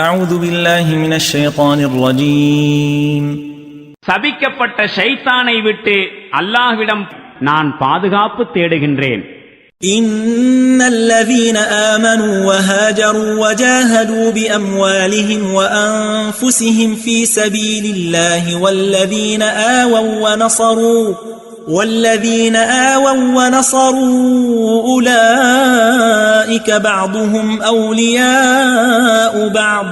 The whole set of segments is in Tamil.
أعوذ بالله من الشيطان الرجيم சபிக்கப்பட்ட ஷைத்தானை விட்டு அல்லாஹ்விடம் நான் பாதுகாப்பு தேடுகின்றேன். إن الذين آمنوا وهاجروا وجاهدوا بأموالهم وأنفسهم في سبيل الله والذين آووا ونصروا أولئك بعضهم أولياء بعض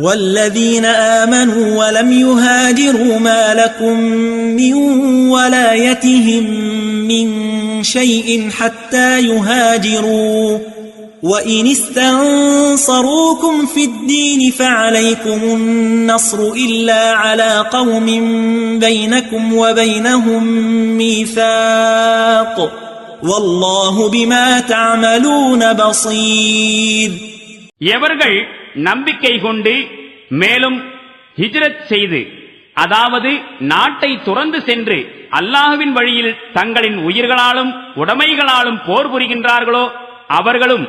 والذين آمنوا ولم يهاجروا ما لكم من ولايتهم من شيء حتى يهاجروا وإن استنصروكم في الدين فعليكم النصر إلا على قوم بينكم وبينهم ميثاق والله بما تعملون بصير. எவர்கள் நம்பிக்கை கொண்டு மேலும் ஹிஜ்ரத் செய்து, அதாவது நாட்டை துறந்து சென்று அல்லாஹ்வின் வழியில் தங்களின் உயிர்களாலும் உடைமைகளாலும் போர் புரிகின்றார்களோ அவர்களும்,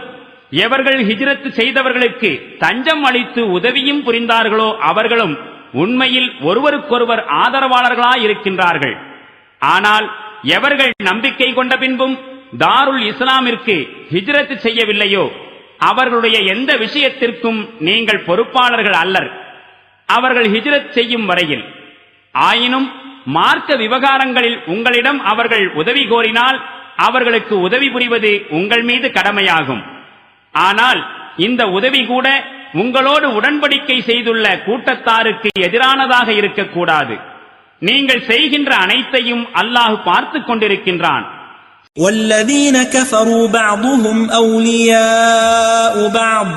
எவர்கள் ஹிஜ்ரத் செய்தவர்களுக்கு தஞ்சம் அளித்து உதவியும் புரிந்தார்களோ அவர்களும் உண்மையில் ஒருவருக்கொருவர் ஆதரவாளர்களாயிருக்கின்றார்கள். ஆனால் எவர்கள் நம்பிக்கை கொண்ட பின்பும் தாருல் இஸ்லாமிற்கு ஹிஜ்ரத் செய்யவில்லையோ அவர்களுடைய எந்த விஷயத்திற்கும் நீங்கள் பொறுப்பாளர்கள் அல்லர், அவர்கள் ஹிஜ்ரத் செய்யும் வரையில். ஆயினும் மார்க்க விவகாரங்களில் உங்களிடம் அவர்கள் உதவி கோரினால் அவர்களுக்கு உதவி புரிவது உங்கள் மீது கடமையாகும். ஆனால் இந்த உதவி கூட உங்களோடு உடன்படிக்கை செய்துள்ள கூட்டத்தாருக்கு எதிரானதாக இருக்கக்கூடாது. நீங்கள் செய்கின்ற அனைத்தையும் அல்லாஹ் பார்த்துக் கொண்டிருக்கின்றான். والذين كفروا بعضهم أولياء بعض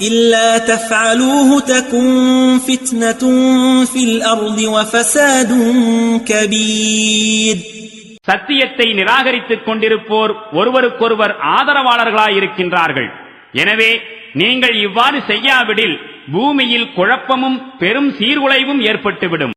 إلا تفعلوه تكن فتنة في الأرض وفساد كبير. சத்தியத்தை நிராகரித்துக் கொண்டிருப்போர் ஒருவருக்கொருவர் ஆதரவாளர்களாயிருக்கின்றார்கள். எனவே நீங்கள் இவ்வாறு செய்யாவிடில் பூமியில் குழப்பமும் பெரும் சீர்குலைவும் ஏற்பட்டுவிடும்.